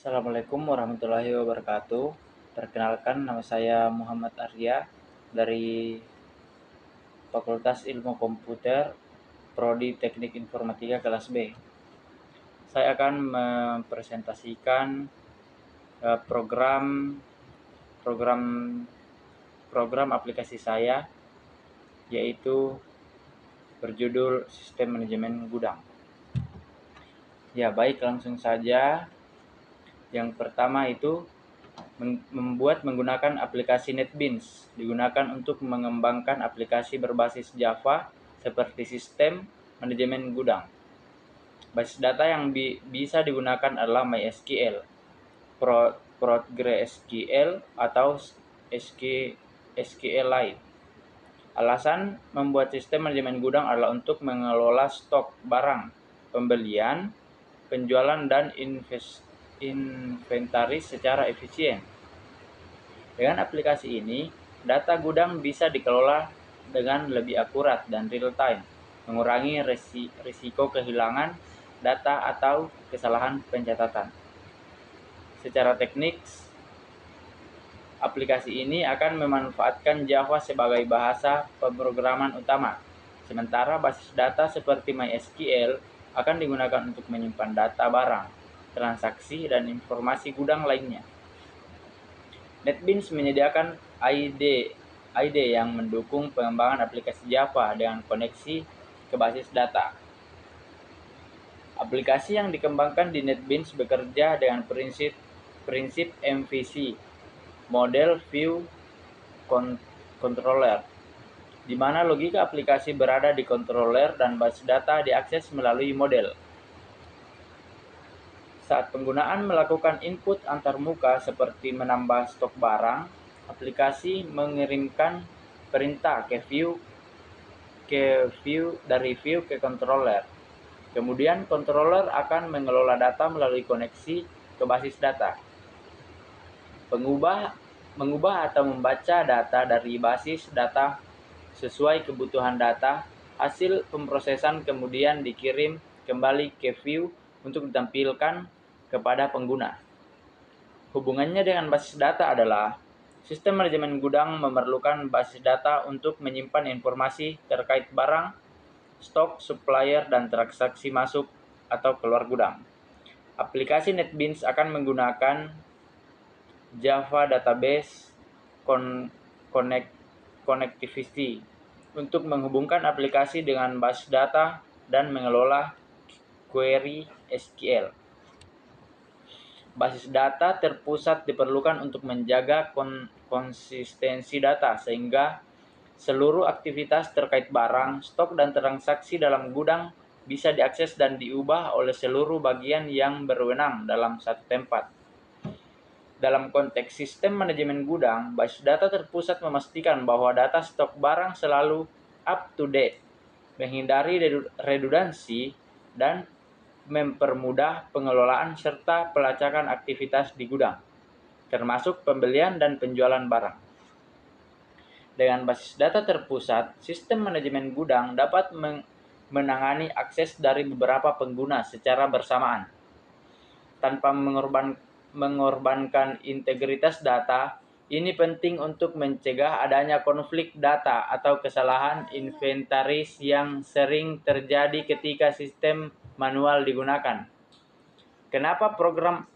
Assalamualaikum warahmatullahi wabarakatuh. Perkenalkan, nama saya Muhammad Arya dari Fakultas Ilmu Komputer, Prodi Teknik Informatika kelas B. Saya akan mempresentasikan program program program aplikasi saya, yaitu berjudul Sistem Manajemen Gudang. Ya, baik, langsung saja. Yang pertama itu membuat menggunakan aplikasi NetBeans, digunakan untuk mengembangkan aplikasi berbasis Java seperti sistem manajemen gudang. Basis data yang bisa digunakan adalah MySQL, PostgreSQL, atau SQLite. Alasan membuat sistem manajemen gudang adalah untuk mengelola stok barang, pembelian, penjualan, dan inventaris secara efisien. Dengan aplikasi ini, data gudang bisa dikelola dengan lebih akurat dan real-time, mengurangi risiko kehilangan data atau kesalahan pencatatan. Secara teknis, aplikasi ini akan memanfaatkan Java sebagai bahasa pemrograman utama, sementara basis data seperti MySQL akan digunakan untuk menyimpan data barang, transaksi, dan informasi gudang lainnya. NetBeans menyediakan IDE yang mendukung pengembangan aplikasi Java dengan koneksi ke basis data. Aplikasi yang dikembangkan di NetBeans bekerja dengan prinsip MVC, Model View Controller, di mana logika aplikasi berada di controller dan basis data diakses melalui model. Saat penggunaan melakukan input antarmuka seperti menambah stok barang, aplikasi mengirimkan perintah ke view dari view ke controller. Kemudian controller akan mengelola data melalui koneksi ke basis data. Mengubah atau membaca data dari basis data sesuai kebutuhan data, hasil pemrosesan kemudian dikirim kembali ke view untuk ditampilkan kepada pengguna. Hubungannya dengan basis data adalah sistem manajemen gudang memerlukan basis data untuk menyimpan informasi terkait barang, stok, supplier, dan transaksi masuk atau keluar gudang. Aplikasi NetBeans akan menggunakan Java Database Connectivity untuk menghubungkan aplikasi dengan basis data dan mengelola query SQL. Basis data terpusat diperlukan untuk menjaga konsistensi data sehingga seluruh aktivitas terkait barang, stok, dan transaksi dalam gudang bisa diakses dan diubah oleh seluruh bagian yang berwenang dalam satu tempat. Dalam konteks sistem manajemen gudang, basis data terpusat memastikan bahwa data stok barang selalu up to date, menghindari redundansi, dan mempermudah pengelolaan serta pelacakan aktivitas di gudang, termasuk pembelian dan penjualan barang. Dengan basis data terpusat, sistem manajemen gudang dapat menangani akses dari beberapa pengguna secara bersamaan. Tanpa mengorbankan integritas data, ini penting untuk mencegah adanya konflik data atau kesalahan inventaris yang sering terjadi ketika sistem manual digunakan. Kenapa program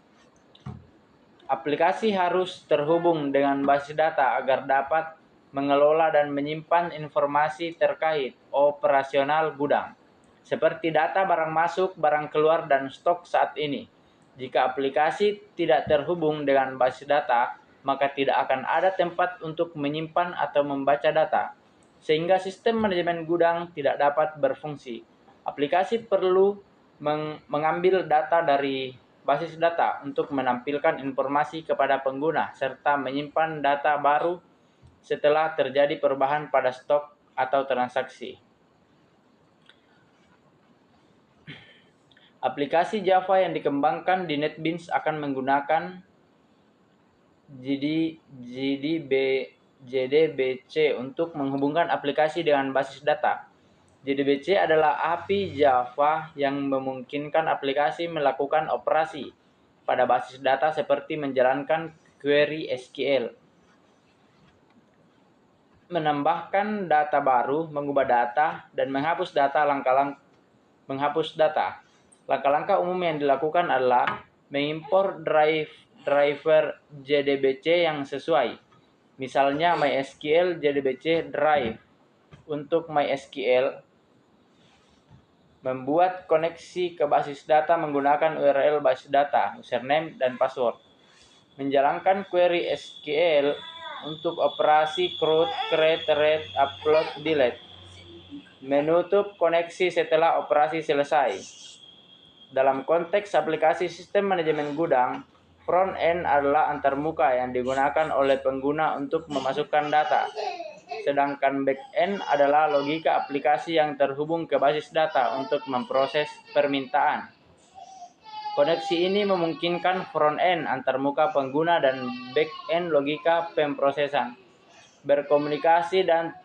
aplikasi harus terhubung dengan basis data agar dapat mengelola dan menyimpan informasi terkait operasional gudang, seperti data barang masuk, barang keluar, dan stok saat ini. Jika aplikasi tidak terhubung dengan basis data, maka tidak akan ada tempat untuk menyimpan atau membaca data, sehingga sistem manajemen gudang tidak dapat berfungsi. Aplikasi perlu mengambil data dari basis data untuk menampilkan informasi kepada pengguna serta menyimpan data baru setelah terjadi perubahan pada stok atau transaksi. Aplikasi Java yang dikembangkan di NetBeans akan menggunakan JDBC untuk menghubungkan aplikasi dengan basis data. JDBC adalah API Java yang memungkinkan aplikasi melakukan operasi pada basis data seperti menjalankan query SQL, menambahkan data baru, mengubah data, dan menghapus data. Langkah-langkah umum yang dilakukan adalah mengimpor driver JDBC yang sesuai. Misalnya MySQL JDBC Drive. Untuk MySQL, membuat koneksi ke basis data menggunakan URL basis data, username, dan password. Menjalankan query SQL untuk operasi create, read, upload, delete. Menutup koneksi setelah operasi selesai. Dalam konteks aplikasi sistem manajemen gudang, front end adalah antarmuka yang digunakan oleh pengguna untuk memasukkan data, sedangkan back end adalah logika aplikasi yang terhubung ke basis data untuk memproses permintaan. Koneksi ini memungkinkan front end antarmuka pengguna dan back end logika pemrosesan berkomunikasi dan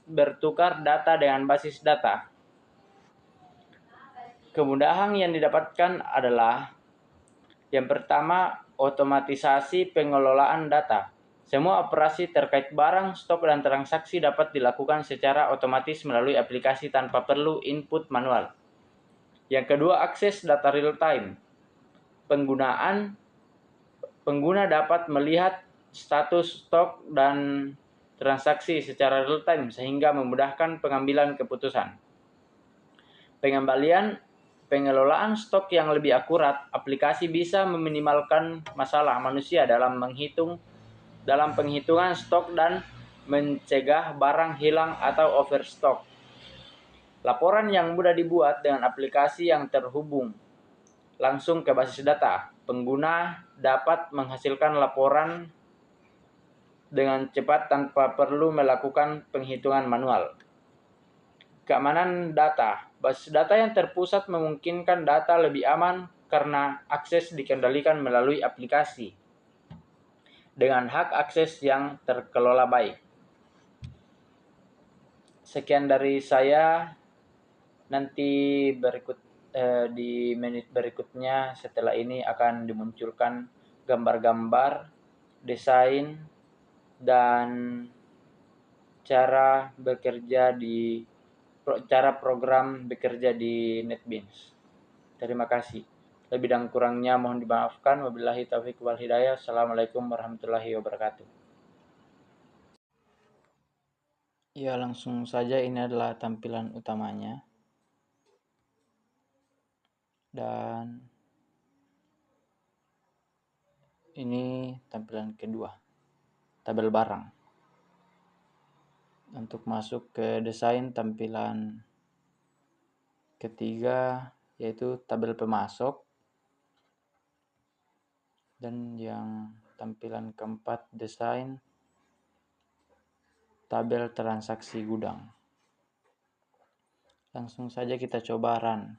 bertukar data dengan basis data. Kemudahan yang didapatkan adalah yang pertama, otomatisasi pengelolaan data. Semua operasi terkait barang, stok, dan transaksi dapat dilakukan secara otomatis melalui aplikasi tanpa perlu input manual. Yang kedua, akses data real time. Pengguna dapat melihat status stok dan transaksi secara real time sehingga memudahkan pengambilan keputusan. Pengelolaan stok yang lebih akurat, aplikasi bisa meminimalkan masalah manusia dalam penghitungan stok dan mencegah barang hilang atau overstock. Laporan yang mudah dibuat dengan aplikasi yang terhubung langsung ke basis data. Pengguna dapat menghasilkan laporan dengan cepat tanpa perlu melakukan penghitungan manual. Keamanan data. Basis data yang terpusat memungkinkan data lebih aman karena akses dikendalikan melalui aplikasi dengan hak akses yang terkelola baik. Sekian dari saya. Nanti di menit berikutnya setelah ini akan dimunculkan gambar-gambar, desain, dan cara program bekerja di NetBeans. Terima kasih. Lebih dan kurangnya mohon dimaafkan. Wabillahi taufiq wal hidayah. Assalamualaikum warahmatullahi wabarakatuh. Ya, langsung saja ini adalah tampilan utamanya. Dan ini tampilan kedua, tabel barang. Untuk masuk ke desain tampilan ketiga yaitu tabel pemasok, dan yang tampilan keempat desain tabel transaksi gudang. Langsung saja kita coba run.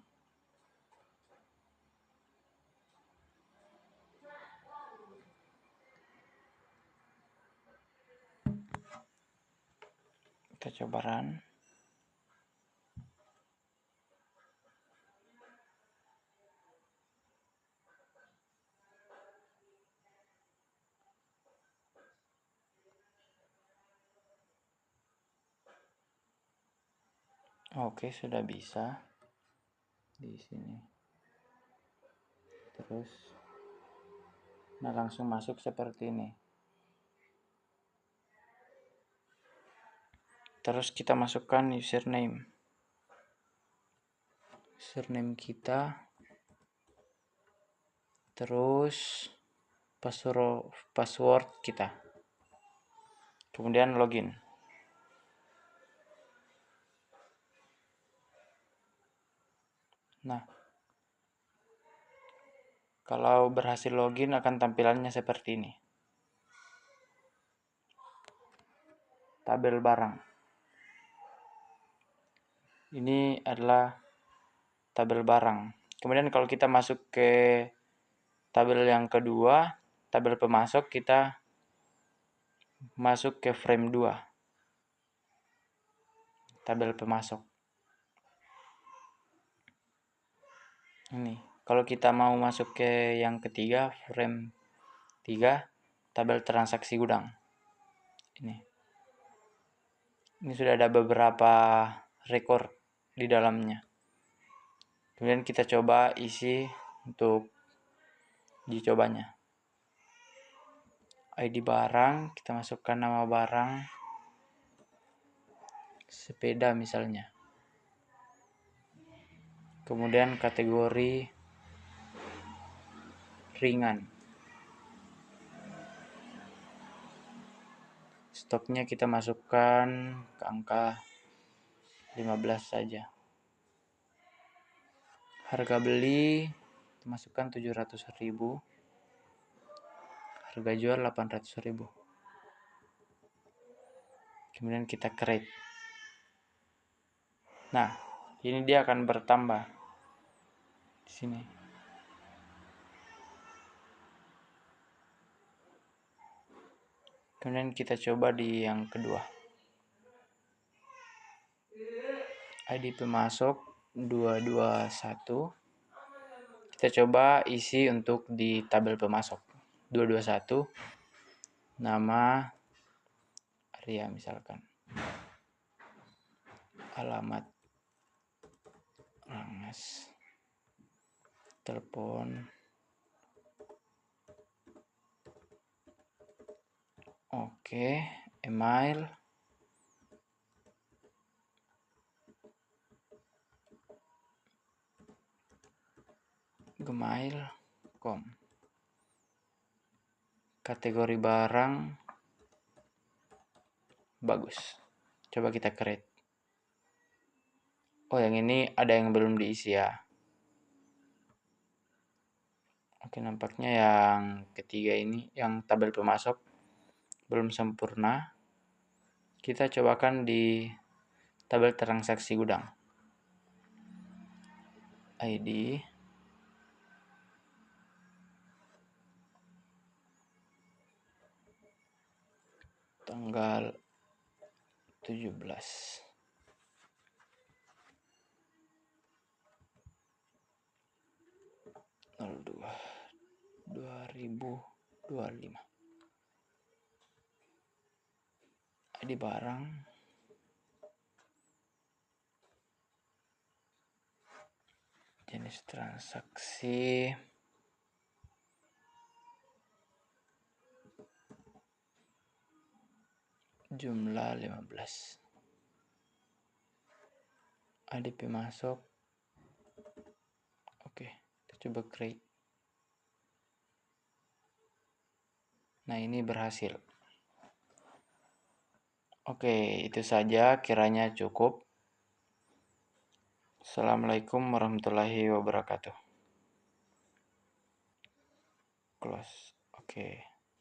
Kita coba run. Oke, sudah bisa di sini. Terus, langsung masuk seperti ini. Terus kita masukkan username kita, terus password kita, kemudian login. Nah, kalau berhasil login akan tampilannya seperti ini. Tabel barang. Ini adalah tabel barang. Kemudian kalau kita masuk ke tabel yang kedua, tabel pemasok, kita masuk ke frame 2. Tabel pemasok. Ini Kalau kita mau masuk ke yang ketiga, frame 3, tabel transaksi gudang. Ini sudah ada beberapa rekor di dalamnya. Kemudian kita coba isi untuk dicobanya. ID barang, kita masukkan nama barang, sepeda misalnya. Kemudian kategori ringan. Stoknya kita masukkan ke angka 15 saja. Harga beli kita masukkan 700.000. Harga jual 800.000. Kemudian kita create. Nah, ini dia akan bertambah di sini. Kemudian kita coba di yang kedua. ID pemasok 221. Kita coba isi untuk di tabel pemasok. 221. Nama Arya misalkan. Alamat Rangas. Telepon. Oke, email. Gmail.com. Kategori barang bagus. Coba kita create. Oh, yang ini ada yang belum diisi ya. Oke, nampaknya yang ketiga ini, yang tabel pemasok belum sempurna. Kita cobakan di tabel transaksi gudang. ID. Tanggal 17. 02/2025. ID barang. Jenis transaksi. Jumlah 15. ID pemasok. Oke, kita coba create. Nah, ini berhasil. Oke, itu saja, kiranya cukup. Assalamualaikum warahmatullahi wabarakatuh. Close. Oke.